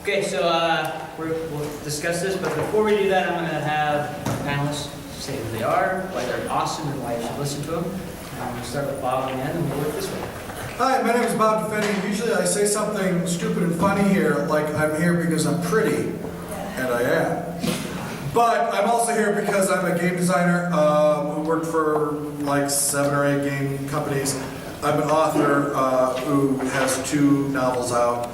Okay, so we'll discuss this, but before we do that, I'm going to have our panelists say who they are, why they're awesome, and why you should listen to them. And I'm going to start with Bob again, and we'll work this way. Hi, my name is Bob Defendi. Usually I say something stupid and funny here, like I'm here because I'm pretty, and I am. But I'm also here because I'm a game designer who worked for like 7 or 8 game companies. I'm an author who has 2 novels out.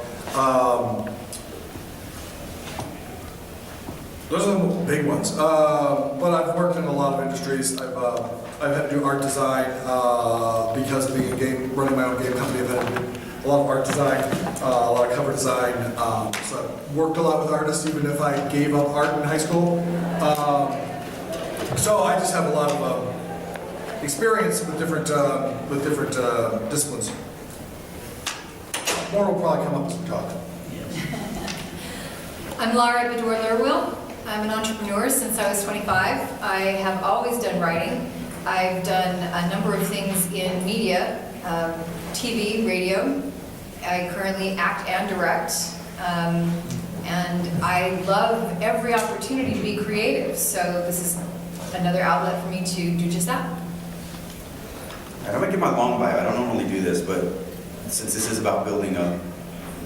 Those are the big ones. But I've worked in a lot of industries. I've had to do art design because of being running my own game company. I've had to do a lot of art design, a lot of cover design. So I've worked a lot with artists, even if I gave up art in high school. So I just have a lot of experience with different disciplines. More will probably come up as we talk. I'm Bedore, Lerwill. I'm an entrepreneur since I was 25. I have always done writing. I've done a number of things in media, TV, radio. I currently act and direct. And I love every opportunity to be creative. So this is another outlet for me to do just that. I'm going to give my long bio. I don't normally do this, but since this is about building a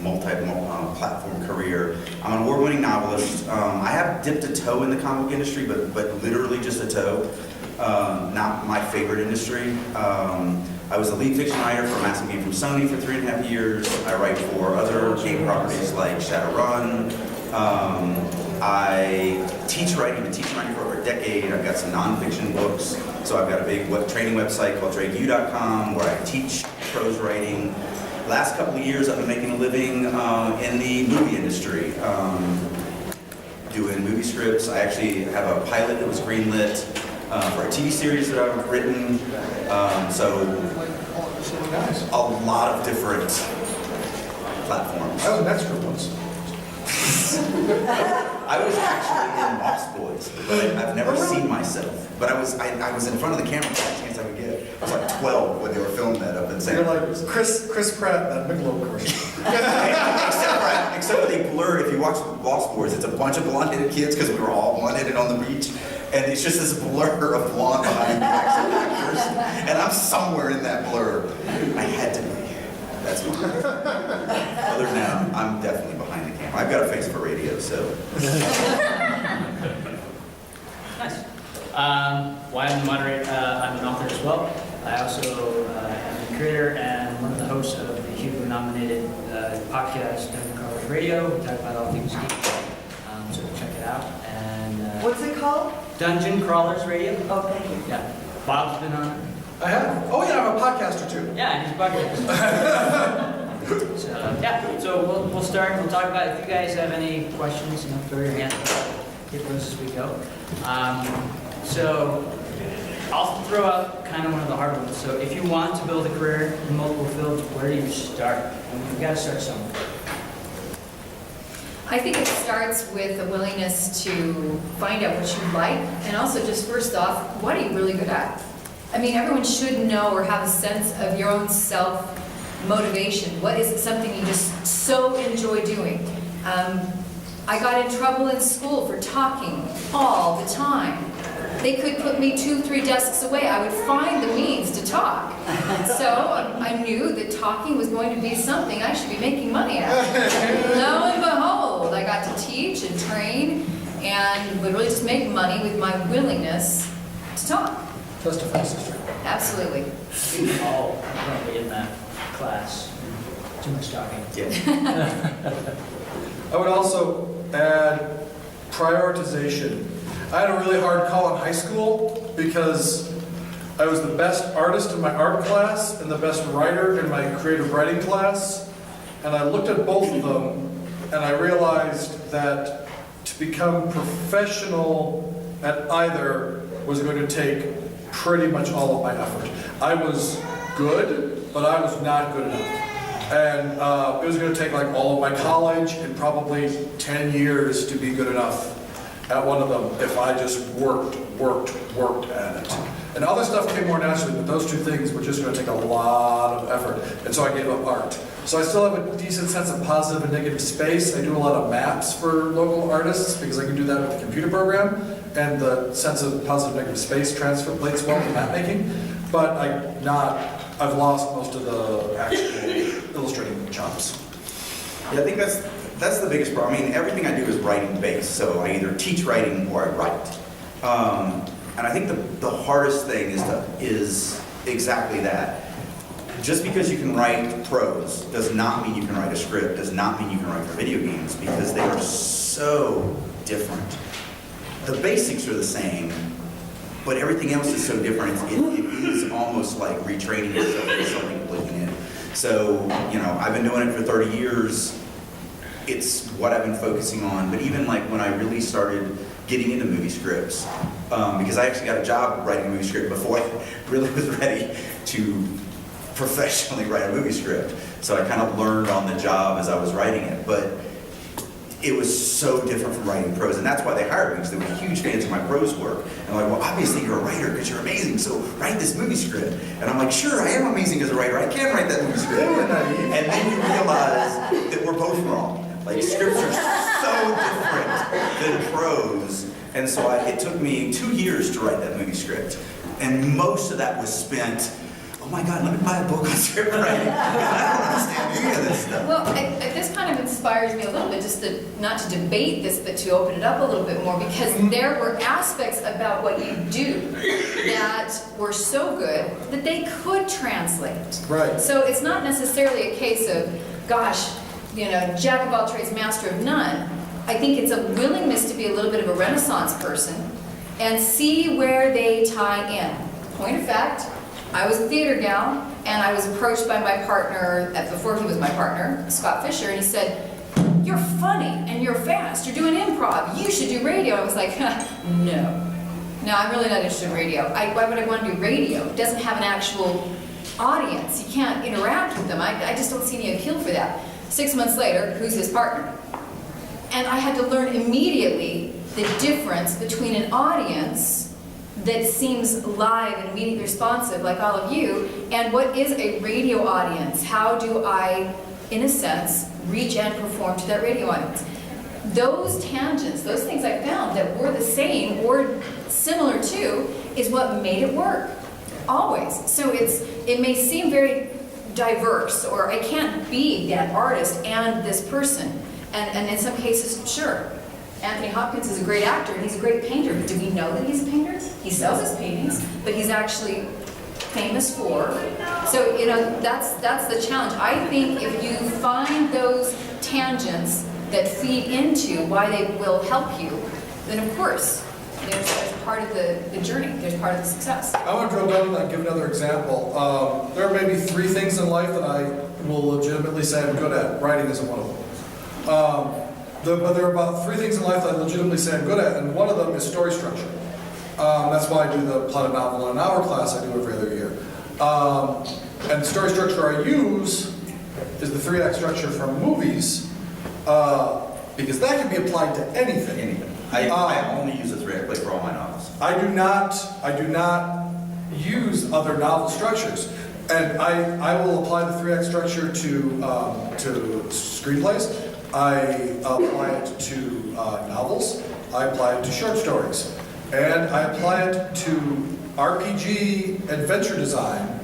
multi-platform career. I'm an award-winning novelist. I have dipped a toe in the comic industry, but literally just a toe. Not my favorite industry. I was a lead fiction writer for a massive game from Sony for 3.5 years. I write for other game properties like Shadowrun. I teach writing. I've been teaching writing for over a decade. I've got some nonfiction books. So I've got a big training website called DrakeU.com where I teach prose writing. Last couple of years, I've been making a living in the movie industry, doing movie scripts. I actually have a pilot that was greenlit for a TV series that I've written. So a lot of different platforms. I was an extra once. I was actually in Lost Boys, but I've never seen myself. But I was in front of the camera for the chance I could get. I was like 12 when they were filming that up in San You're like Chris Pratt, that Michelob commercial. Except they blurred. If you watch Lost Boys, it's a bunch of blonde-headed kids because we were all blonde-headed on the beach, and it's just this blur of blonde behind the actual actors, and I'm somewhere in that blur. I had to be. That's what. Other than that, I'm definitely behind the camera. I've got a face for radio, so. Nice. Why I'm the moderator, I'm an author as well. I also am the creator and one of the hosts of the Hugo-nominated podcast, Dungeon Crawlers Radio. We talk about all things geek, so check it out. And What's it called? Dungeon Crawlers Radio. Oh, thank you. Yeah. Bob's been on it. I have. Oh yeah, I'm a podcaster too. Yeah, he's a podcast. So yeah, so we'll start. We'll talk about if you guys have any questions. Throw your hand up. Get those as we go. So I'll throw out kind of one of the hard ones. So if you want to build a career in multiple fields, where do you start? You've got to start somewhere. I think it starts with a willingness to find out what you like, and also just first off, what are you really good at? I mean, everyone should know or have a sense of your own self-motivation. What is something you just so enjoy doing? I got in trouble in school for talking all the time. They could put me 2-3 desks away. I would find the means to talk. So I knew that talking was going to be something I should be making money at. Lo and behold, I got to teach and train and would really just make money with my willingness to talk. Testify, sister. Absolutely. We all probably in that class. Too much talking. Yeah. I would also add prioritization. I had a really hard call in high school because I was the best artist in my art class and the best writer in my creative writing class. And I looked at both of them and I realized that to become professional at either was going to take pretty much all of my effort. I was good, but I was not good enough. And it was going to take like all of my college and probably 10 years to be good enough. at one of them if I just worked at it. And other stuff came more naturally, but those two things were just going to take a lot of effort. And so I gave up art. So I still have a decent sense of positive and negative space. I do a lot of maps for local artists because I can do that with the computer program. And the sense of positive and negative space translates well to map making. But I've lost most of the actual illustrating chops. Yeah, I think that's the biggest problem. I mean, everything I do is writing based, so I either teach writing or I write. And I think the hardest thing is exactly that. Just because you can write prose does not mean you can write a script, does not mean you can write for video games, because they are so different. The basics are the same, but everything else is so different. It is almost like retraining yourself for something completely new. So, I've been doing it for 30 years. It's what I've been focusing on. But even like when I really started getting into movie scripts, because I actually got a job writing a movie script before I really was ready to professionally write a movie script. So I kind of learned on the job as I was writing it. But it was so different from writing prose, and that's why they hired me, because they were huge fans of my prose work. And like, well, obviously you're a writer because you're amazing, so write this movie script. And I'm like, sure, I am amazing as a writer. I can write that movie script. And then you realize that we're both wrong. Like, scripts are so different than prose. And so it took me 2 years to write that movie script. And most of that was spent, oh my God, let me buy a book on script writing. I don't understand any of this stuff. Well, this kind of inspires me a little bit, just not to debate this, but to open it up a little bit more, because there were aspects about what you do that were so good that they could translate. Right. So it's not necessarily a case of, gosh, jack of all trades, master of none. I think it's a willingness to be a little bit of a Renaissance person and see where they tie in. Point of fact, I was a theater gal, and I was approached by my partner, before he was my partner, Scott Fisher, and he said, "You're funny, and you're fast, you're doing improv, you should do radio." I was like, no, I'm really not interested in radio. Why would I want to do radio? It doesn't have an actual audience. You can't interact with them. I just don't see any appeal for that. 6 months later, who's his partner? And I had to learn immediately the difference between an audience that seems live and immediately responsive, like all of you, and what is a radio audience? How do I, in a sense, reach and perform to that radio audience? Those tangents, those things I found that were the same or similar to, is what made it work, always. So it may seem very diverse, or I can't be that artist and this person. And in some cases, sure, Anthony Hopkins is a great actor and he's a great painter, but do we know that he's a painter? He sells his paintings, but he's actually famous for. So, that's the challenge. I think if you find those tangents that feed into why they will help you, then of course, there's part of the journey, there's part of the success. I want to drill down and give another example. There are maybe 3 things in life that I will legitimately say I'm good at. Writing isn't one of them. But there are about 3 things in life that I legitimately say I'm good at, and one of them is story structure. That's why I do the plot a novel in an hour class I do every other year. And the story structure I use is the 3-act structure from movies, because that can be applied to anything. I only use a 3-act play for all my novels. I do not use other novel structures. And I will apply the 3-act structure to screenplays. I apply it to novels. I apply it to short stories. And I apply it to RPG adventure design.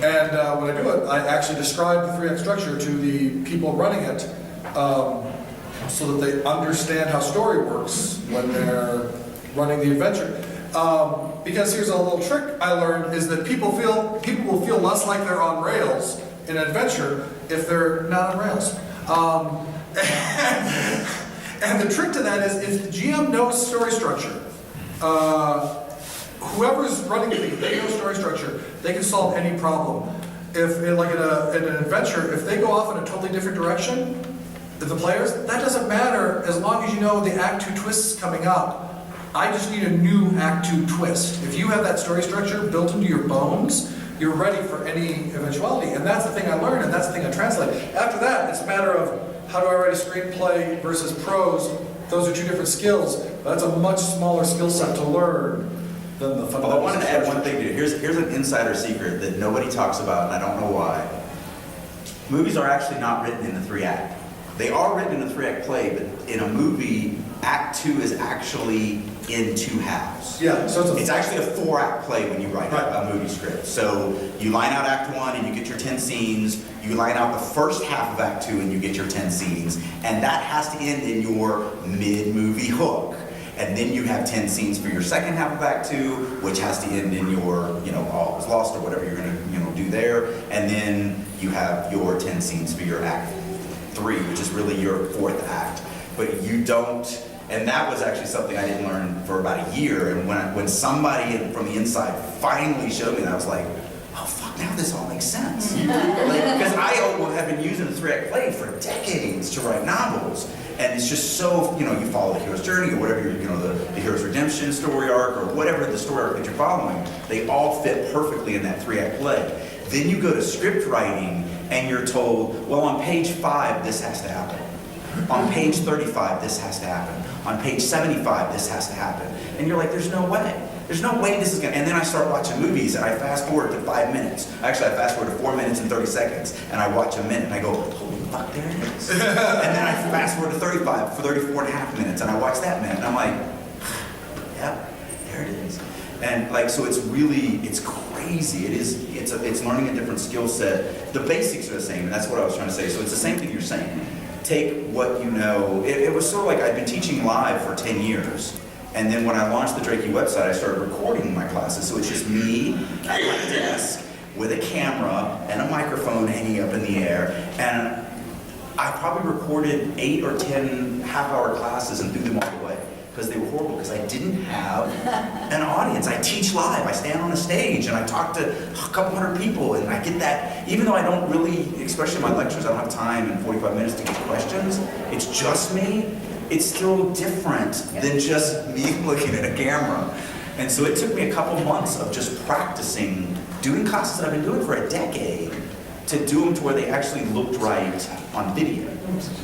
And when I do it, I actually describe the 3-act structure to the people running it, so that they understand how story works when they're running the adventure. Because here's a little trick I learned, is that people will feel less like they're on rails in an adventure if they're not on rails. And the trick to that is, if the GM knows story structure, whoever's running the thing, if they know story structure, they can solve any problem. If, like in an adventure, if they go off in a totally different direction, the players, that doesn't matter as long as you know the Act 2 twist is coming up. I just need a new Act 2 twist. If you have that story structure built into your bones, you're ready for any eventuality. And that's the thing I learned, and that's the thing I translate. After that, it's a matter of how do I write a screenplay versus prose. Those are 2 different skills. That's a much smaller skill set to learn than the fundamentals. Well, I wanted to add one thing to it. Here's an insider secret that nobody talks about, and I don't know why. Movies are actually not written in the 3-act. They are written in a 3-act play, but in a movie, Act 2 is actually in 2 halves. Yeah, so It's actually a 4-act play when you write a movie script. So you line out Act 1 and you get your 10 scenes. You line out the first half of Act 2 and you get your 10 scenes. And that has to end in your mid-movie hook. And then you have 10 scenes for your second half of Act 2, which has to end in your, all is lost or whatever you're gonna, do there. And then you have your 10 scenes for your Act 3, which is really your 4th act. But you don't, and that was actually something I didn't learn for about a year. And when somebody from the inside finally showed me that, I was like, oh fuck, now this all makes sense. Because I have been using the 3-act play for decades to write novels. And it's just so, you follow the hero's journey or whatever, the hero's redemption story arc or whatever the story arc that you're following, they all fit perfectly in that 3-act play. Then you go to script writing and you're told, well, on page 5, this has to happen. On page 35, this has to happen. On page 75, this has to happen. And you're like, there's no way. There's no way this is gonna, and then I start watching movies and I fast forward to 5 minutes. Actually, I fast forward to 4 minutes and 30 seconds and I watch a minute and I go, holy fuck, there it is. And then I fast forward to 34 and a half minutes and I watch that minute and I'm like, yeah, there it is. And so it's crazy. It's learning a different skill set. The basics are the same, and that's what I was trying to say. So it's the same thing you're saying. Take what you know. It was sort of like I'd been teaching live for 10 years. And then when I launched the Drakey website, I started recording my classes. So it's just me at my desk with a camera and a microphone hanging up in the air. And I probably recorded 8 or 10 half-hour classes and threw them all away because they were horrible because I didn't have an audience. I teach live. I stand on a stage and I talk to a couple hundred people and I get that, even though I don't really, especially in my lectures, I don't have time in 45 minutes to get questions. It's just me. It's still different than just me looking at a camera. And so it took me a couple months of just practicing, doing classes that I've been doing for a decade, to do them to where they actually looked right on video.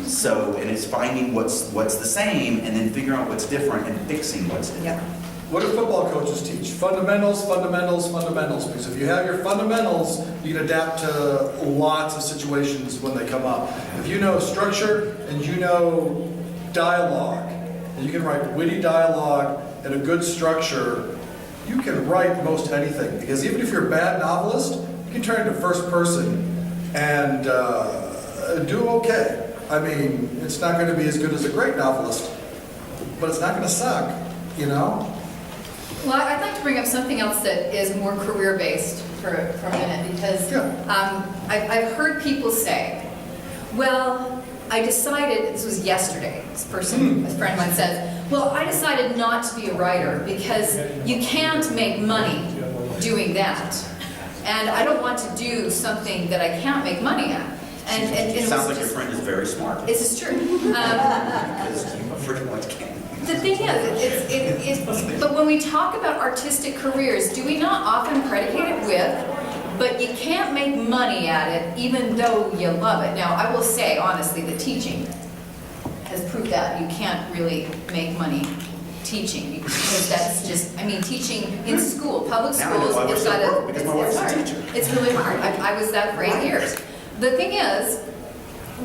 So, and it's finding what's the same and then figuring out what's different and fixing what's different. Yep. What do football coaches teach? Fundamentals, fundamentals, fundamentals. Because if you have your fundamentals, you can adapt to lots of situations when they come up. If you know structure and you know dialogue, and you can write witty dialogue and a good structure, you can write most anything. Because even if you're a bad novelist, you can turn into first person and do okay. I mean, it's not going to be as good as a great novelist, but it's not going to suck, Well, I'd like to bring up something else that is more career-based for a minute, because I've heard people say, well, I decided, this was yesterday, this person, a friend of mine says, well, I decided not to be a writer because you can't make money doing that. And I don't want to do something that I can't make money at. And it Sounds was like your just, friend is very smart. this is true. Because you pretty much can't. The thing is, but when we talk about artistic careers, do we not often predicate it with, but you can't make money at it even though you love it? Now, I will say, honestly, that teaching has proved that you can't really make money teaching, because that's just, teaching in school, public Now I know schools, why we're it's so got broke, because my wife's a hard. teacher. It's really hard. I was that for 8 years. The thing is,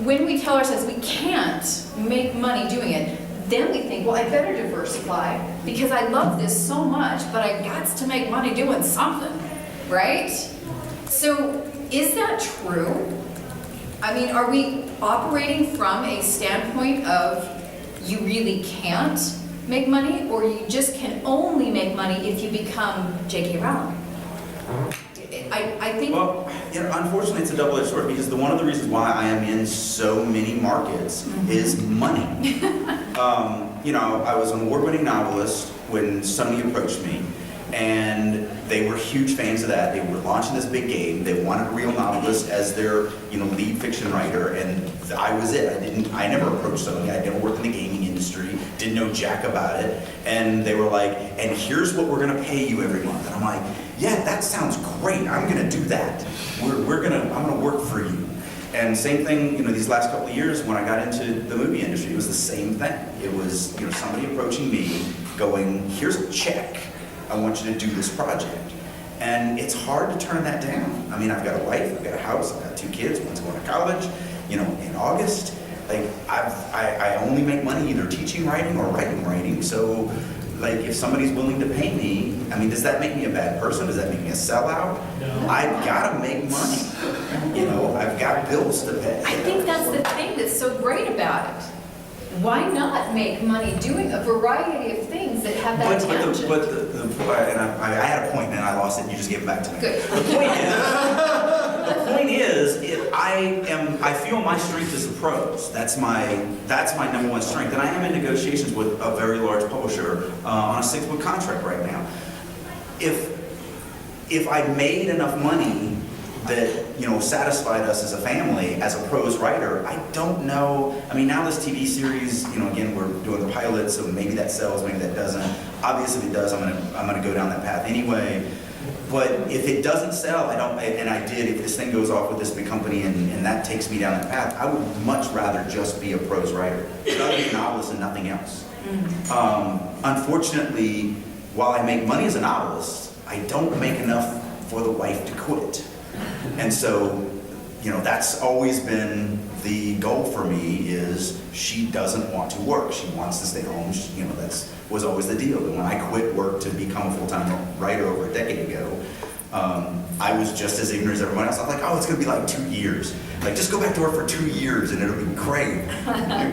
when we tell ourselves we can't make money doing it, then we think, well, I better diversify because I love this so much, but I got to make money doing something, right? So is that true? Are we operating from a standpoint of you really can't make money, or you just can only make money if you become J.K. Rowling? I think... Well, unfortunately, it's a double-edged sword, because one of the reasons why I am in so many markets is money. I was an award-winning novelist when Sony approached me, and they were huge fans of that. They were launching this big game. They wanted a real novelist as their, lead fiction writer, and I was it. I never approached Sony. I never worked in the gaming industry, didn't know jack about it, and they were like, and here's what we're gonna pay you every month. And I'm like, yeah, that sounds great. I'm gonna do that. I'm gonna work for you. And same thing, these last couple of years when I got into the movie industry, it was the same thing. It was, somebody approaching me going, here's a check. I want you to do this project. And it's hard to turn that down. I mean, I've got a wife, I've got a house, I've got 2 kids, one's going to college, in August. Like, I only make money either teaching writing or writing. So, like, if somebody's willing to pay me, I mean, does that make me a bad person? Does that make me a sellout? No. I've got to make money. I've got bills to pay. I think that's the thing that's so great about it. Why not make money doing a variety of things that have that tangent? And I had a point and I lost it and you just gave it back to me. Good. The point is, I feel my strength is the prose. That's my number one strength. And I am in negotiations with a very large publisher on a 6-book contract right now. If I made enough money that satisfied us as a family, as a prose writer, I don't know. I mean, now this TV series, again, we're doing the pilot, so maybe that sells, maybe that doesn't. Obviously, if it does, I'm gonna go down that path anyway. But if it doesn't sell, if this thing goes off with this big company and that takes me down that path, I would much rather just be a prose writer. I'd rather be a novelist and nothing else. Unfortunately, while I make money as a novelist, I don't make enough for the wife to quit. And so, that's always been the goal for me is she doesn't want to work. She wants to stay home. That was always the deal. And when I quit work to become a full-time writer over a decade ago, I was just as ignorant as everyone else. I'm like, oh, it's going to be like 2 years. Like, just go back to work for 2 years and it'll be great.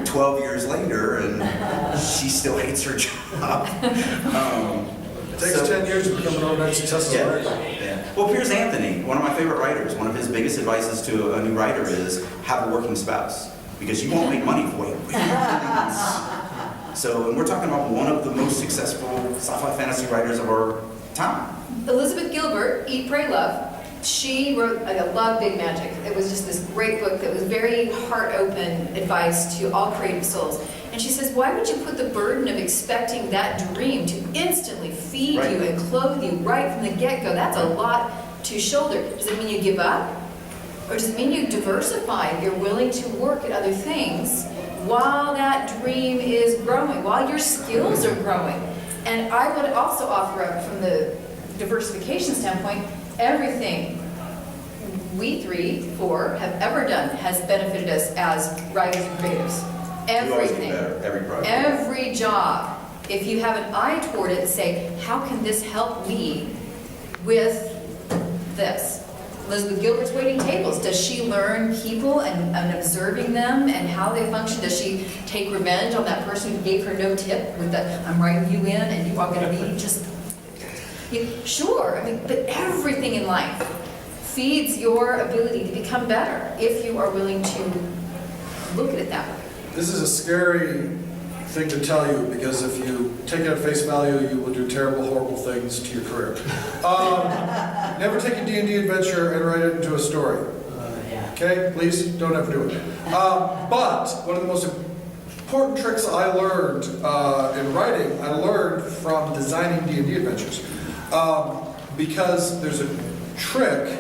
12 years later, and she still hates her job. It takes 10 years to become an overnight successful writer. Yeah. Well, Piers Anthony, one of my favorite writers, one of his biggest advices to a new writer is have a working spouse, because you won't make money for it. So, and we're talking about one of the most successful sci-fi fantasy writers of our time. Elizabeth Gilbert, Eat, Pray, Love, she wrote, I love Big Magic. It was just this great book that was very heart-open advice to all creative souls. And she says, why would you put the burden of expecting that dream to instantly feed Right. you and clothe you right from the get-go? That's a lot to shoulder. Does it mean you give up? Or does it mean you diversify? You're willing to work at other things while that dream is growing, while your skills are growing. And I would also offer up from the diversification standpoint, everything we 4 have ever done has benefited us as writers and creatives. You always get Everything. better, every project. Every job. If you have an eye toward it and say, how can this help me with this? Elizabeth Gilbert's waiting tables. Does she learn people and observing them and how they function? Does she take revenge on that person who gave her no tip with the, I'm writing you in and you are going to be just... Sure, but everything in life feeds your ability to become better if you are willing to look at it that way. This is a scary thing to tell you, because if you take it at face value, you will do terrible, horrible things to your career. Never take a D&D adventure and write it into a story. Okay? Please, don't ever do it. But one of the most important tricks I learned in writing, I learned from designing D&D adventures. Because there's a trick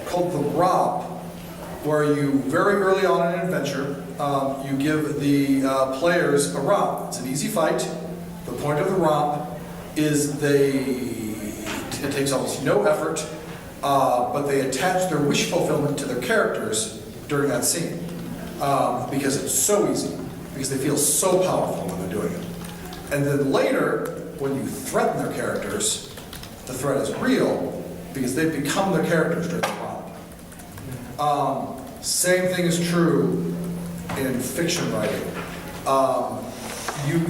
called the romp, where you, very early on in an adventure, you give the players a romp. It's an easy fight. The point of the romp is it takes almost no effort, but they attach their wish fulfillment to their characters during that scene. Because it's so easy, because they feel so powerful when they're doing it. And then later, when you threaten their characters, the threat is real, because they've become their characters during the romp. Same thing is true in fiction writing.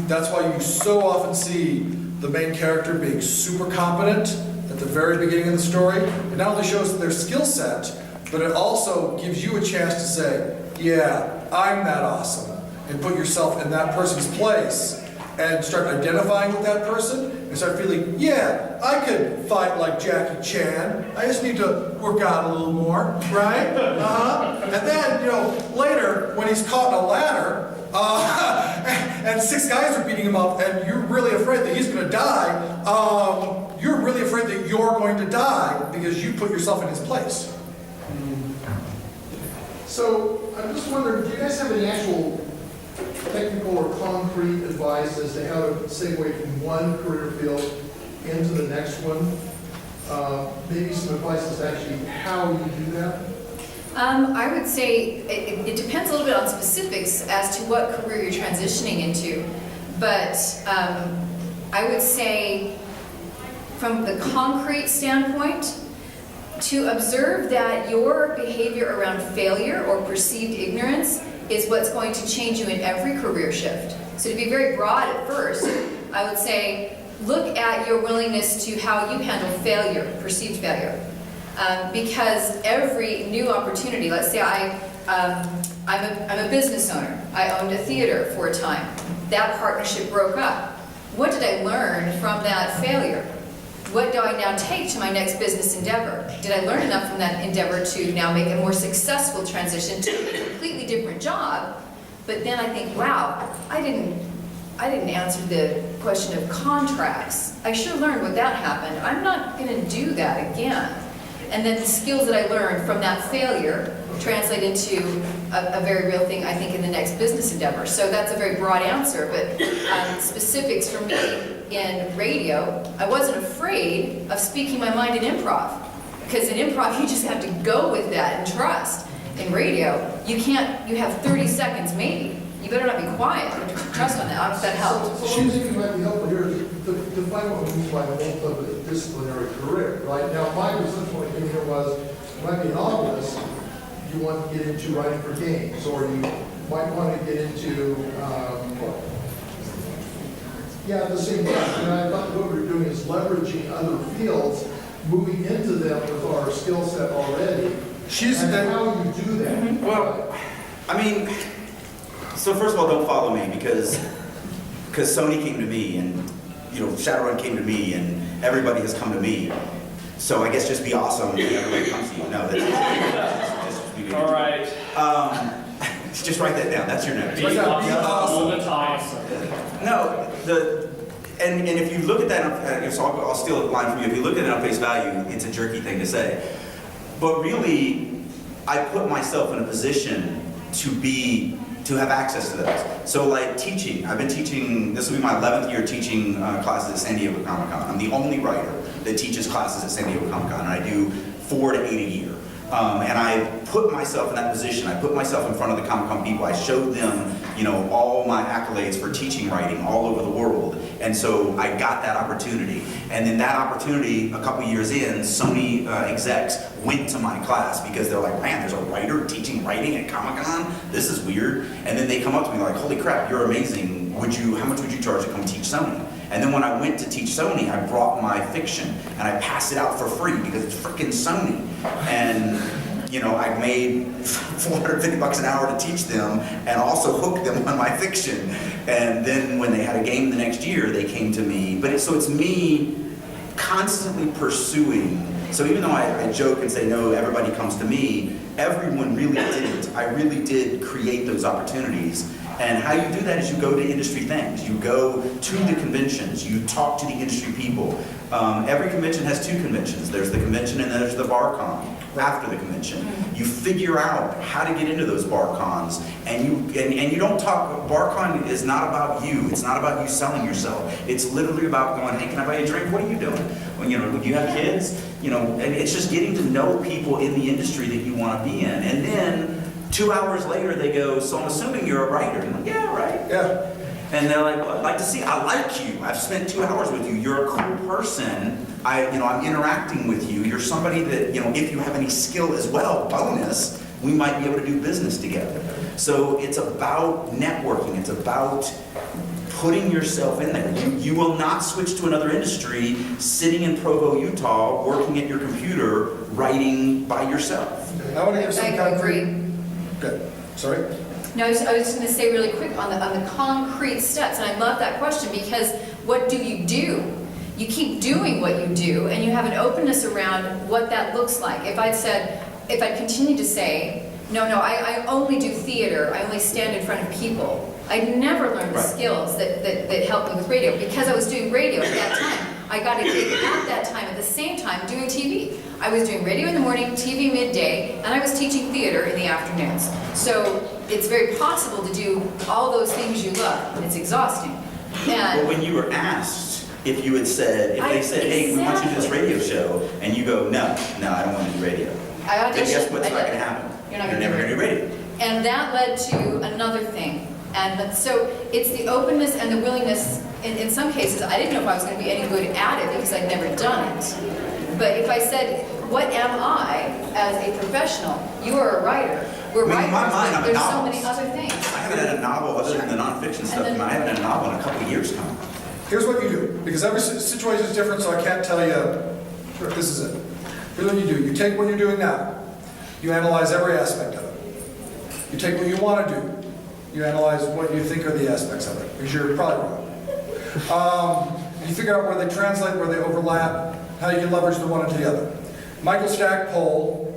That's why you so often see the main character being super competent at the very beginning of the story. It not only shows their skill set, but it also gives you a chance to say, yeah, I'm that awesome, and put yourself in that person's place, and start identifying with that person, and start feeling, yeah, I could fight like Jackie Chan. I just need to work out a little more, right? And then, later, when he's caught in a ladder, and 6 guys are beating him up, and you're really afraid that he's going to die, you're really afraid that you're going to die because you put yourself in his place. So I'm just wondering, do you guys have any actual technical or concrete advice as to how to segue from one career field into the next one? Maybe some advice as to actually how you do that? I would say it depends a little bit on specifics as to what career you're transitioning into. But I would say from the concrete standpoint, to observe that your behavior around failure or perceived ignorance is what's going to change you in every career shift. So to be very broad at first, I would say look at your willingness to how you handle failure, perceived failure. Because every new opportunity, let's say I'm a business owner. I owned a theater for a time. That partnership broke up. What did I learn from that failure? What do I now take to my next business endeavor? Did I learn enough from that endeavor to now make a more successful transition to a completely different job? But then I think, wow, I didn't answer the question of contracts. I sure learned what that happened. I'm not going to do that again. And then the skills that I learned from that failure translate into a very real thing, I think, in the next business endeavor. So that's a very broad answer, but specifics for me in radio, I wasn't afraid of speaking my mind in improv. Because in improv, you just have to go with that and trust. In radio, you have 30 seconds maybe. You better not be quiet. Trust on that. I don't know if that helps. So one thing that might be helpful here is to define what we mean by a multidisciplinary career, right? Now, my research point in here was, you might be a novelist, you want to get into writing for games, or you might want to get into, the same thing. And I thought what we're doing is leveraging other fields, moving into them with our skill set already. And how you do that. Well, I mean, so first of all, don't follow me because Sony came to me and, Shadowrun came to me and everybody has come to me. So I guess just be awesome and everybody comes to you. No, that's just All right. just write that down. That's your note. Be awesome. No, and if you look at that, so I'll steal a line from you. If you look at it on face value, it's a jerky thing to say. But really, I put myself in a position to have access to those. So like teaching, I've been teaching, this will be my 11th year teaching classes at San Diego Comic-Con. I'm the only writer that teaches classes at San Diego Comic-Con, and I do 4 to 8 a year. And I put myself in that position. I put myself in front of the Comic-Con people. I showed them, all my accolades for teaching writing all over the world. And so I got that opportunity. And then that opportunity, a couple years in, Sony execs went to my class because they're like, man, there's a writer teaching writing at Comic-Con? This is weird. And then they come up to me like, holy crap, you're amazing. How much would you charge to come teach Sony? And then when I went to teach Sony, I brought my fiction and I passed it out for free because it's freaking Sony. And I made $450 an hour to teach them and also hooked them on my fiction. And then when they had a game the next year, they came to me. So it's me constantly pursuing. So even though I joke and say, no, everybody comes to me, everyone really didn't. I really did create those opportunities. And how you do that is you go to industry things. You go to the conventions. You talk to the industry people. Every convention has 2 conventions. There's the convention and then there's the BarCon after the convention. You figure out how to get into those BarCons, and you don't talk. BarCon is not about you. It's not about you selling yourself. It's literally about going, hey, can I buy you a drink? What are you doing? When do you have kids? And it's just getting to know people in the industry that you want to be in, and then 2 hours later, they go, so I'm assuming you're a writer. I'm like, yeah, right. Yeah. And they're like, well, I'd like to see, I like you. I've spent 2 hours with you. You're a cool person. I'm interacting with you. You're somebody that, if you have any skill as well, bonus, we might be able to do business together. So it's about networking. It's about putting yourself in there. You will not switch to another industry sitting in Provo, Utah, working at your computer, writing by yourself. I want to give some I concrete. agree. Good. Sorry? No, I was just going to say really quick on the concrete steps, and I love that question because what do? You keep doing what you do, and you have an openness around what that looks like. If I'd continued to say, no, I only do theater, I only stand in front of people, I'd never learn the skills that help me with radio. Because I was doing radio at that time, I got a gig at that time, at the same time, doing TV. I was doing radio in the morning, TV midday, and I was teaching theater in the afternoons. So it's very possible to do all those things you love. It's exhausting. But And when you were asked, if you had said, if they said, hey, we want you to do this radio show, and you go, no, I don't want to do radio. I auditioned. Then guess what's I not did. going to happen? You're not You're gonna never do going to do radio. And that led to another thing. And so it's the openness and the willingness, in some cases, I didn't know if I was going to be any good at it because I'd never done it. But if I said, what am I as a professional? You are a writer. We're I mean, in my writers, mind, but I'm a there's so many novelist. other things. I haven't had a novel other than the nonfiction stuff. then- I haven't had a novel in a couple of years coming. Here's what you do, because every situation is different, so I can't tell you, this is it. Here's what you do. You take what you're doing now. You analyze every aspect of it. You take what you want to do. You analyze what you think are the aspects of it, because you're probably wrong. You figure out where they translate, where they overlap, how you can leverage the one into the other. Michael Stackpole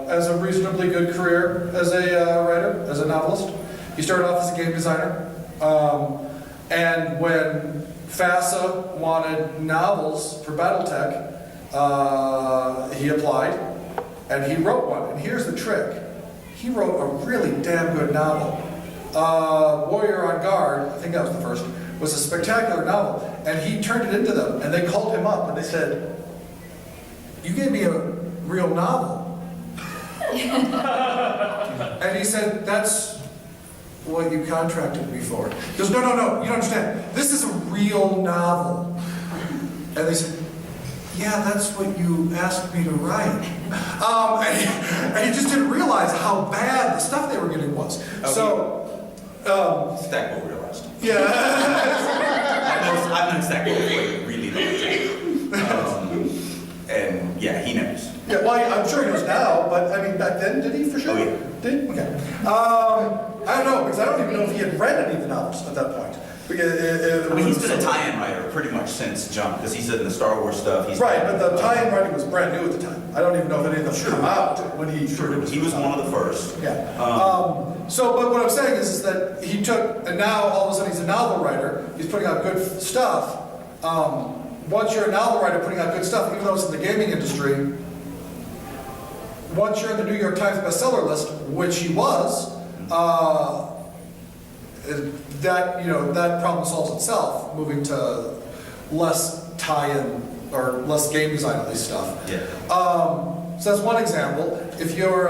has a reasonably good career as a writer, as a novelist. He started off as a game designer. And when FASA wanted novels for Battletech, he applied and he wrote one. And here's the trick. He wrote a really damn good novel. Warrior on Guard, I think that was the first, was a spectacular novel. And he turned it into them. And they called him up and they said, you gave me a real novel. And he said, that's what you contracted me for. He goes, no, you don't understand. This is a real novel. And they said, yeah, that's what you asked me to write. And he just didn't realize how bad the stuff they were getting was. Stackpole realized. Yeah. I've known Stackpole for a really long time. And yeah, he knows. Yeah, well, I'm sure he knows now, but I mean, back then, did he for sure? Oh, yeah. Did he? Okay. I don't know, because I don't even know if he had read any of the novels at that point. I mean, he's been a tie-in writer pretty much since Jump, because he's in the Star Wars stuff. Right, but the tie-in writing was brand new at the time. I don't even know if any of them came out when he sure He was one of the first. Yeah. But what I'm saying is that he took, and now all of a sudden he's a novel writer. He's putting out good stuff. Once you're a novel writer putting out good stuff, even though it's in the gaming industry, once you're in the New York Times bestseller list, which he was, that problem solves itself, moving to less tie-in or less game design on these stuff. Yeah. So that's one example. If you're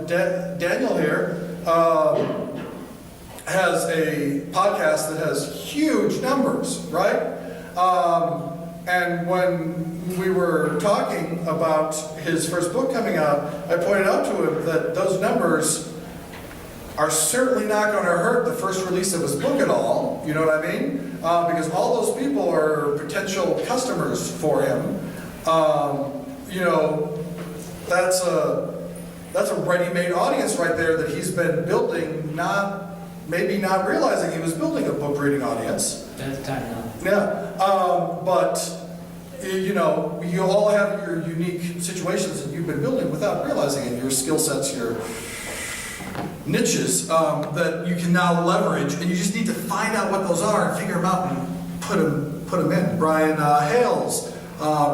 Daniel here has a podcast that has huge numbers, right? And when we were talking about his first book coming out, I pointed out to him that those numbers are certainly not going to hurt the first release of his book at all. You know what I mean? Because all those people are potential customers for him. That's a ready-made audience right there that he's been building, maybe not realizing he was building a book reading audience. At the time, no. Yeah, but you all have your unique situations that you've been building without realizing it. Your skill sets, your niches that you can now leverage, and you just need to find out what those are and figure them out and put them in. Brian Hales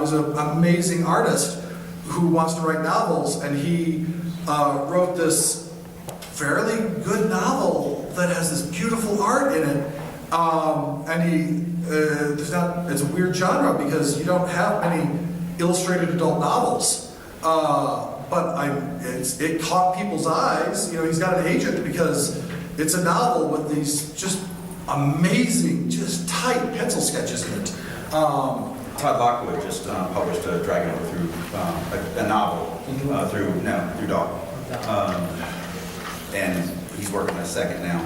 is an amazing artist who wants to write novels, and he wrote this fairly good novel that has this beautiful art in it. It's a weird genre because you don't have many illustrated adult novels. But it caught people's eyes. He's got an agent because it's a novel with these just amazing, just tight pencil sketches in it. Todd Lockwood just published a Dragon Over through a novel through Dog. And he's working on a second now.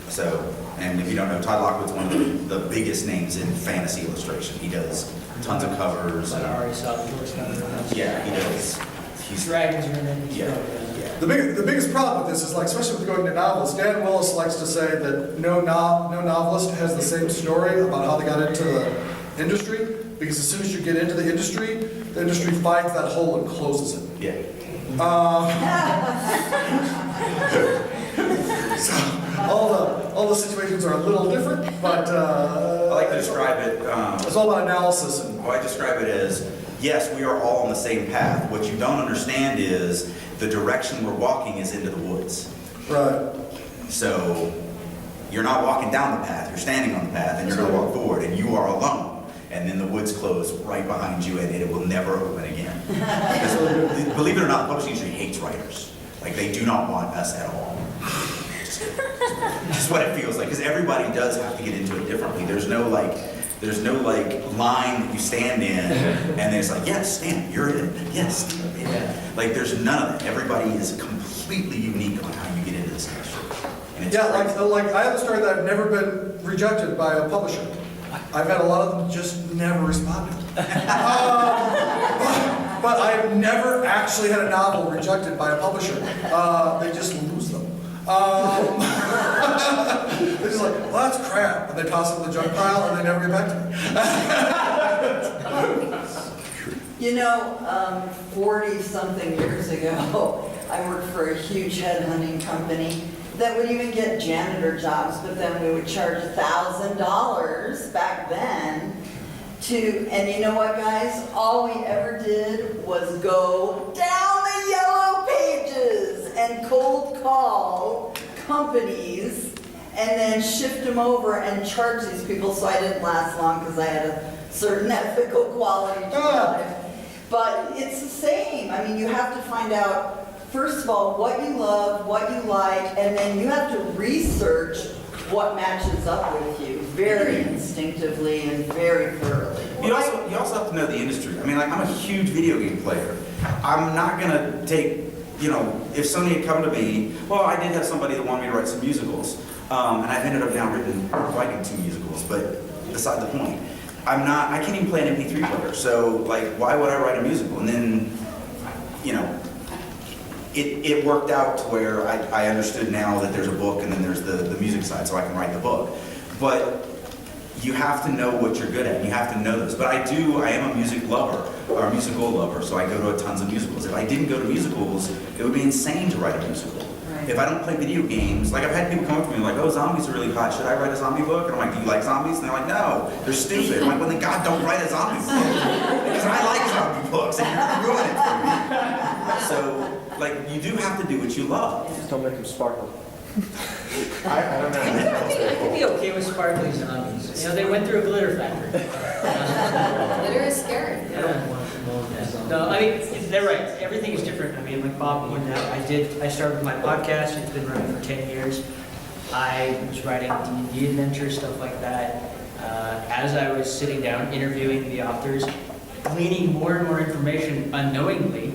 So, and if you don't know, Todd Lockwood's one of the biggest names in fantasy illustration. He does tons of covers. But I already saw the doors coming. Yeah, he does. He's Dragons are in it. Yeah. The biggest problem with this is, especially with going to novels, Dan Willis likes to say that no novelist has the same story about how they got into the industry, because as soon as you get into the industry finds that hole and closes it. Yeah. So all the situations are a little different, but I like to describe it, it's all about analysis and. I describe it as, yes, we are all on the same path. What you don't understand is the direction we're walking is into the woods. Right. So you're not walking down the path, you're standing on the path and you're going to walk forward and you are alone. And then the woods close right behind you and it will never open again. Because, believe it or not, the publishing industry hates writers. Like they do not want us at all. That's what it feels like, because everybody does have to get into it differently. There's no like line that you stand in and there's like, yes, stand, you're in it. Yes, stand, yeah. Like there's none of that. Everybody is completely unique on how you get into this industry. And it's Yeah, crazy. like I have a story that I've never been rejected by a publisher. I've had a lot of them just never responded. But I've never actually had a novel rejected by a publisher. They just lose them. They're just like, well, that's crap. And they toss it in the junk pile and they never get back to me. You know, 40-something years ago, I worked for a huge headhunting company that would even get janitor jobs, but then we would charge $1,000 back then and you know what, guys? All we ever did was go down the yellow pages and cold call companies and then shift them over and charge these people, so I didn't last long because I had a certain ethical quality to life. But it's the same. I mean, you have to find out, first of all, what you love, what you like, and then you have to research what matches up with you very instinctively and very thoroughly. You also have to know the industry. I mean, like, I'm a huge video game player. I'm not going to take, you know, if somebody had come to me, well, I did have somebody that wanted me to write some musicals, and I've ended up now writing 2 musicals, but beside the point. I can't even play an MP3 player, so, like, why would I write a musical? And then, you know, it worked out to where I understood now that there's a book and then there's the music side, so I can write the book. But you have to know what you're good at. You have to know this. But I am a music lover, or a musical lover, so I go to tons of musicals. If I didn't go to musicals, it would be insane to write a musical. Right. If I don't play video games, like I've had people come up to me like, oh, zombies are really hot. Should I write a zombie book? And I'm like, do you like zombies? And they're like, no, they're stupid. I'm like, well, then God, don't write a zombie book. Because I like zombie books, and you're ruining it for me. So, like, you do have to do what you love. Just don't make them sparkle. I don't know. I could be okay with sparkly zombies. You know, they went through a glitter factory. Glitter is scary. No, I mean, they're right. Everything is different. I mean, like Bob pointed out, I started with my podcast. It's been running for 10 years. I was writing D&D adventures, stuff like that. As I was sitting down interviewing the authors, gleaning more and more information unknowingly,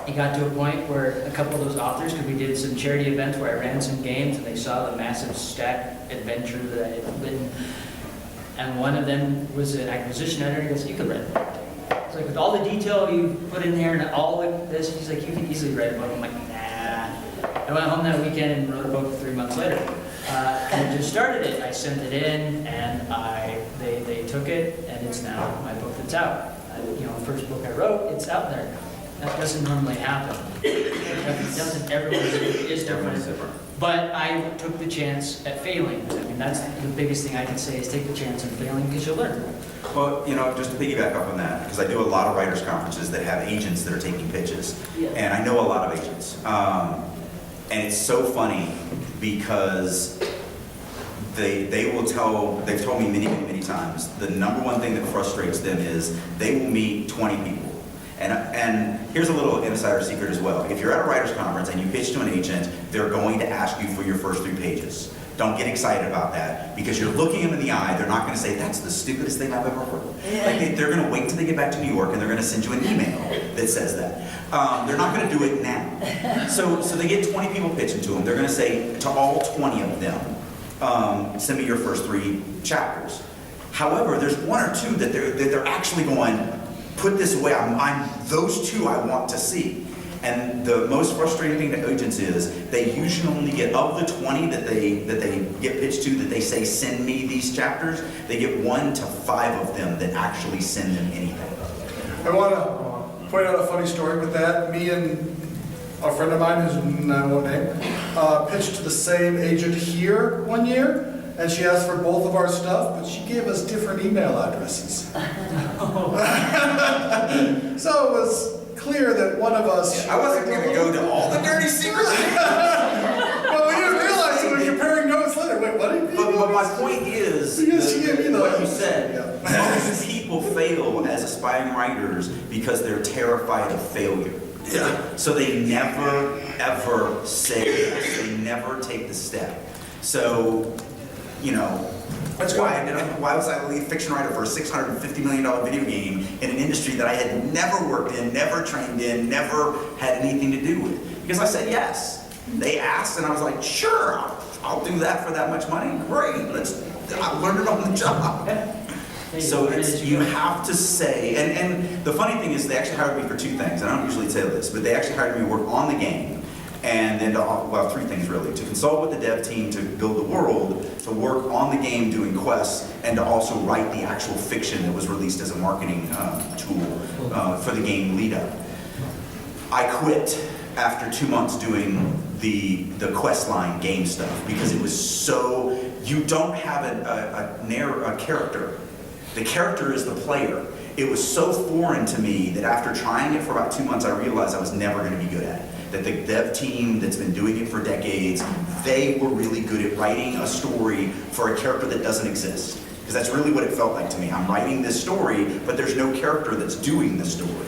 it got to a point where a couple of those authors, because we did some charity events where I ran some games and they saw the massive stack adventure that I had written. And one of them was an acquisition editor. He goes, you could write a book. It's like, with all the detail you put in there and all of this, he's like, you can easily write a book. I'm like, nah. I went home that weekend and wrote a book 3 months later. And I just started it. I sent it in and they took it and it's now my book that's out. You know, the first book I wrote, it's out there. That doesn't normally happen. It doesn't, everyone is different. But I took the chance at failing. I mean, that's the biggest thing I can say is take the chance of failing because you'll learn. Well, you know, just to piggyback up on that, because I do a lot of writers' conferences that have agents that are taking pitches. Yeah. And I know a lot of agents. And it's so funny because they've told me many times, the number one thing that frustrates them is they will meet 20 people. And here's a little insider secret as well. If you're at a writer's conference and you pitch to an agent, they're going to ask you for your first 3 pages. Don't get excited about that because you're looking them in the eye. They're not going to say, that's the stupidest thing I've ever heard. Like they're going to wait till they get back to New York and they're going to send you an email that says that. They're not going to do it now. So they get 20 people pitching to them. They're going to say to all 20 of them, send me your first 3 chapters. However, there's 1 or 2 that they're actually going, put this away, I'm those 2 I want to see. And the most frustrating thing to agents is they usually only get, of the 20 that they get pitched to, that they say, send me these chapters, they get 1 to 5 of them that actually send them anything. I want to point out a funny story with that. Me and a friend of mine who's I won't name, pitched to the same agent here one year, and she asked for both of our stuff, but she gave us different email addresses. So it was clear that one of us. I wasn't gonna go to all the dirty secrets. Well, we didn't realize we were comparing notes later. Wait, what did you But my point is, Because she gave me the- what you said, Yeah. most people fail as aspiring writers because they're terrified of failure. Yeah. So they never, ever say yes. They never take the step. So, you know, Let's why was I a lead fiction writer for a $650 million video game in an industry that I had never worked in, never trained in, never had anything to do with? Because I said yes. They asked, and I was like, sure, I'll do that for that much money. Great, I learned it on the job. So you have to say, and the funny thing is they actually hired me for two things, and I don't usually say this, but they actually hired me to work on the game, and then well, three things really: to consult with the dev team to build the world, to work on the game doing quests, and to also write the actual fiction that was released as a marketing tool for the game lead up. I quit after 2 months doing the quest line game stuff because it was so, you don't have a character. The character is the player. It was so foreign to me that after trying it for about 2 months, I realized I was never going to be good at it. That the dev team that's been doing it for decades, they were really good at writing a story for a character that doesn't exist. Because that's really what it felt like to me. I'm writing this story, but there's no character that's doing the story.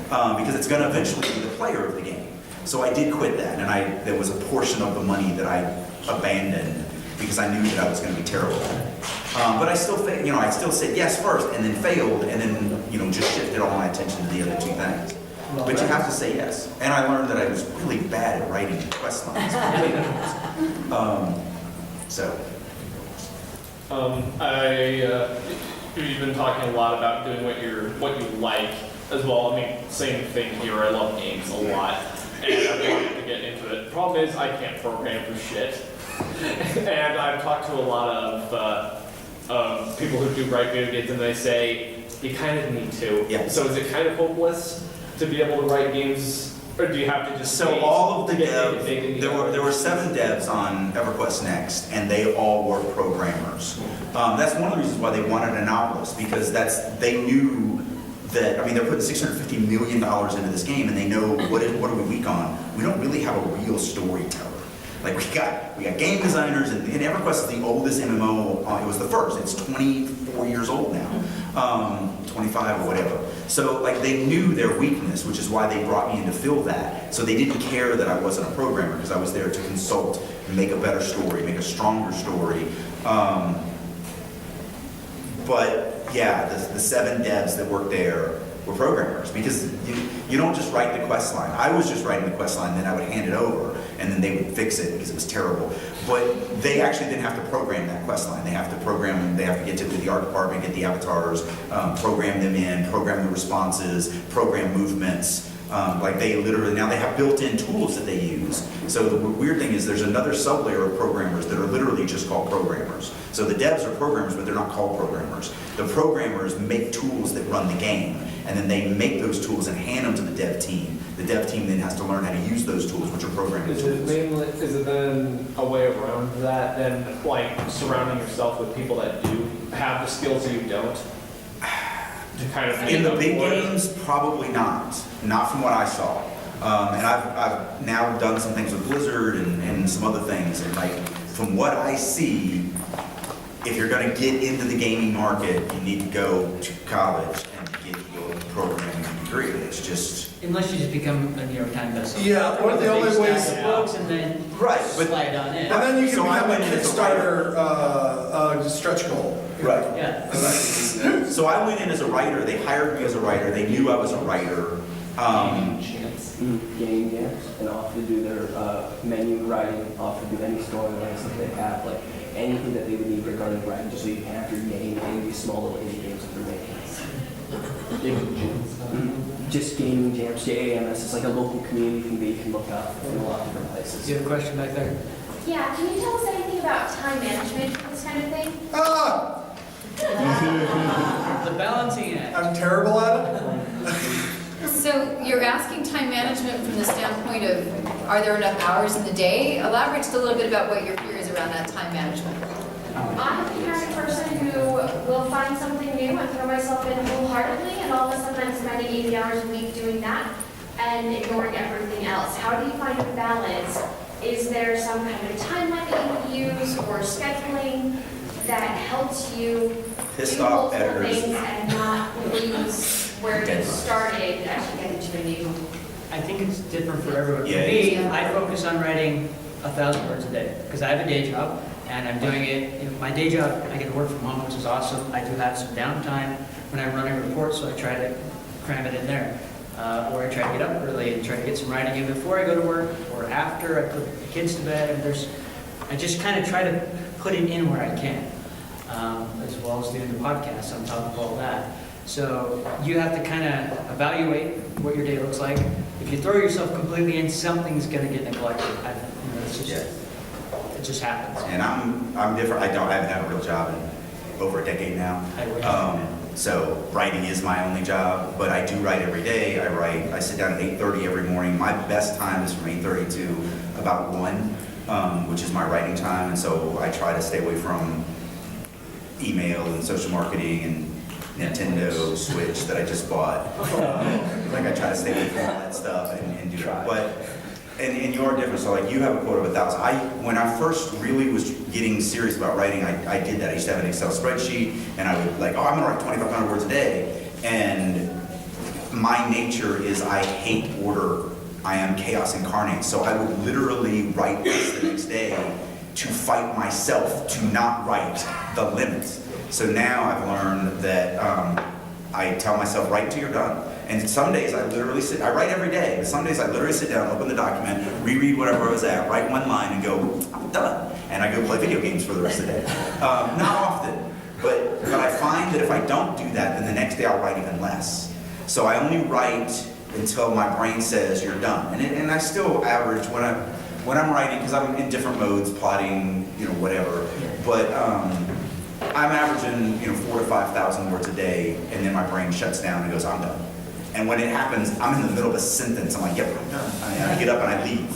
Because it's going to eventually be the player of the game. So I did quit that, and there was a portion of the money that I abandoned because I knew that I was going to be terrible at it. But I still, I still said yes first, and then failed, and then, just shifted all my attention to the other two things. But you have to say yes. And I learned that I was really bad at writing quest lines. You've been talking a lot about doing what you like as well. I mean, same thing here. I love games a lot, and I wanted to get into it. Problem is, I can't program for shit. And I've talked to a lot of people who do write video games, and they say you kind of need to. Yeah. So is it kind of hopeless to be able to write games, or do you have to just? So all of the devs, there were 7 devs on EverQuest Next, and they all were programmers. That's one of the reasons why they wanted a novelist, because they knew that, I mean, they're putting $650 million into this game, and they know what are we weak on. We don't really have a real storyteller. Like we got game designers, and EverQuest is the oldest MMO. It was the first. It's 24 years old now, 25 or whatever. So like they knew their weakness, which is why they brought me in to fill that. So they didn't care that I wasn't a programmer because I was there to consult and make a better story, make a stronger story. But yeah, the 7 devs that worked there were programmers, because you don't just write the quest line. I was just writing the quest line, then I would hand it over, and then they would fix it because it was terrible. But they actually didn't have to program that quest line. They have to program, they have to get to the art department, get the avatars, program them in, program the responses, program movements. Like they literally, now they have built-in tools that they use. So the weird thing is there's another sub-layer of programmers that are literally just called programmers. So the devs are programmers, but they're not called programmers. The programmers make tools that run the game, and then they make those tools and hand them to the dev team. The dev team then has to learn how to use those tools, which are programming tools. Is it then a way around that, then like surrounding yourself with people that do have the skills that you don't? To kind of In the big games, probably not. Not from what I saw. And I've now done some things with Blizzard and some other things. And like, from what I see, if you're going to get into the gaming market, you need to go to college and get your programming degree. It's just... Unless you just become a New York Times bestseller. Yeah, one of the only ways. Stack of books and then Right, but- slide on in. And then you can So I become a went in as a Kickstarter stretch goal. Right. Yeah. So I went in as a writer. They hired me as a writer. They knew I was a writer. Game jams, and often do their menu writing, often do any storylines that they have, like anything that they would need regarding writing, just so you can have your game, any of these small little indie games that they're making. Gaming jams. Just gaming jams, JAMS, it's like a local community thing that you can look up in a lot of different Do places. you have a question back there? Yeah, can you tell us anything about time management, this kind of thing? Ah, The balancing act. I'm terrible at it. So you're asking time management from the standpoint of, are there enough hours in the day? Elaborate just a little bit about what your fear is around that time management. I'm the kind of person who will find something new and throw myself in wholeheartedly, and all of a sudden I'm spending 80 hours a week doing that and ignoring everything else. How do you find a balance? Is there some kind of timeline that you use or scheduling that helps you Pissed do off multiple editors. things and not lose where you started as you get into a new? I think it's different for everyone. For Yeah, me, it is. I focus on writing 1,000 words a day because I have a day job and I'm doing it. You know, my day job, I get to work from home, which is awesome. I do have some downtime when I'm running reports, so I try to cram it in there. Or I try to get up early and try to get some writing in before I go to work or after I put the kids to bed. And I just kind of try to put it in where I can, as well as doing the podcast on top of all that. So you have to kind of evaluate what your day looks like. If you throw yourself completely in, something's going to get neglected. It just happens. And I'm different. I haven't had a real job in over a decade now. I wish. So writing is my only job, but I do write every day. I sit down at 8:30 every morning. My best time is from 8:30 to about 1, which is my writing time. And so I try to stay away from email and social marketing and Nintendo Switch that I just bought. Like I try to stay away from all that stuff and do it. But and you're different. So like you have a quota of 1,000. When I first really was getting serious about writing, I did that. I used to have an Excel spreadsheet, and I would like, I'm gonna write 2,500 words a day. And my nature is I hate order. I am chaos incarnate. So I would literally write this the next day to fight myself to not write the limits. So now I've learned that I tell myself, write till you're done. And some days I literally I write every day, but some days I literally sit down, open the document, reread whatever I was at, write one line and go, I'm done. And I go play video games for the rest of the day. Not often, but I find that if I don't do that, then the next day I'll write even less. So I only write until my brain says you're done. And I still average when I'm writing, because I'm in different modes, plotting, whatever. But I'm averaging 4,000 to 5,000 words a day, and then my brain shuts down and goes, I'm done. And when it happens, I'm in the middle of a sentence. I'm like, yep, I'm done. I get up and I leave.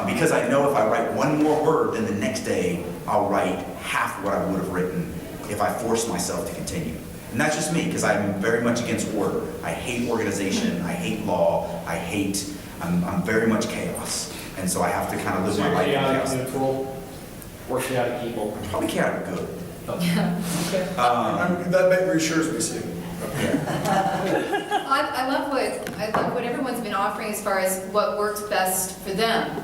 Because I know if I write one more word, then the next day I'll write half what I would have written if I force myself to continue. And that's just me, because I'm very much against order. I hate organization. I hate law. I'm very much chaos. And so I have to kind of live my life in chaos. Neutral, or chaotic evil? Probably chaotic good. That reassures me, Steve. I love what everyone's been offering as far as what works best for them.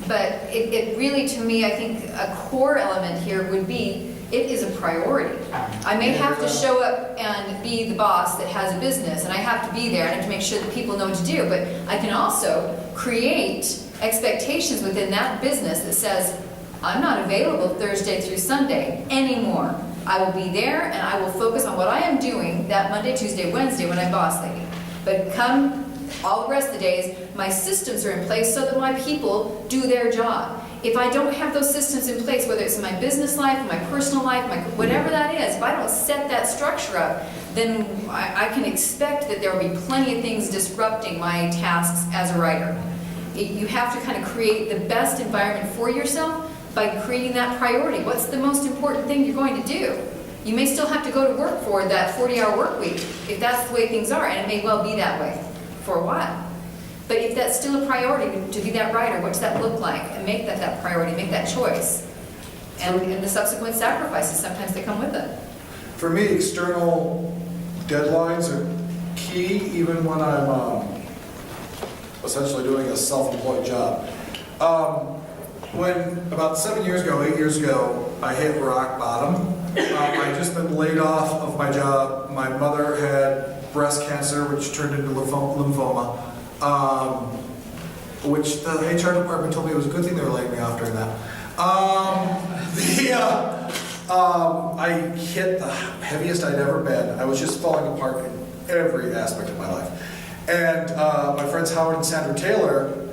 But it really, to me, I think a core element here would be, it is a priority. I may have to show up and be the boss that has a business, and I have to be there, and I have to make sure that people know what to do, but I can also create expectations within that business that says, I'm not available Thursday through Sunday anymore. I will be there and I will focus on what I am doing that Monday, Tuesday, Wednesday when I'm boss lady. But come all the rest of the days, my systems are in place so that my people do their job. If I don't have those systems in place, whether it's in my business life, my personal life, whatever that is, if I don't set that structure up, then I can expect that there will be plenty of things disrupting my tasks as a writer. You have to kind of create the best environment for yourself by creating that priority. What's the most important thing you're going to do? You may still have to go to work for that 40-hour work week, if that's the way things are, and it may well be that way for a while. But if that's still a priority to be that writer, what does that look like? And make that priority, make that choice. And the subsequent sacrifices sometimes that come with it. For me, external deadlines are key, even when I'm essentially doing a self-employed job. When about 8 years ago, I hit rock bottom. I just been laid off of my job. My mother had breast cancer, which turned into lymphoma, which the HR department told me it was a good thing they were laying me off during that. I hit the heaviest I'd ever been. I was just falling apart in every aspect of my life. And my friends Howard and Sandra Taylor,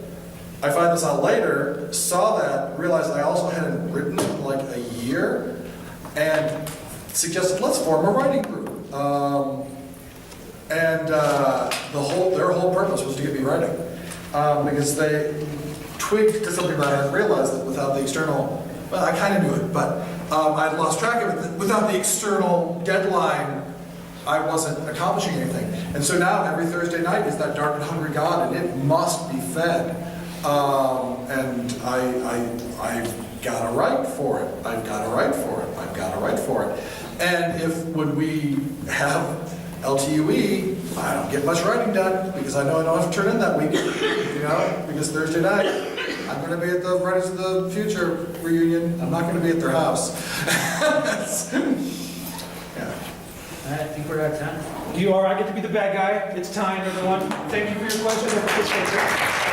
I find this out later, saw that, realized I also hadn't written in like a year, and suggested, let's form a writing group. And their whole purpose was to get me writing. Because they tweaked to something that I realized that without the external, well, I kind of knew it, but I'd lost track of it. Without the external deadline, I wasn't accomplishing anything. And so now every Thursday night is that dark and hungry God, and it must be fed. And I've got to write for it. I've got to write for it. I've got to write for it. And when we have LTUE, I don't get much writing done because I know I don't have to turn in that week, because Thursday night, I'm going to be at the Writers of the Future reunion. I'm not going to be at their house. Yeah. All right, I think we're out of time. You are, I get to be the bad guy. It's time, everyone. Thank you for your questions. I appreciate it.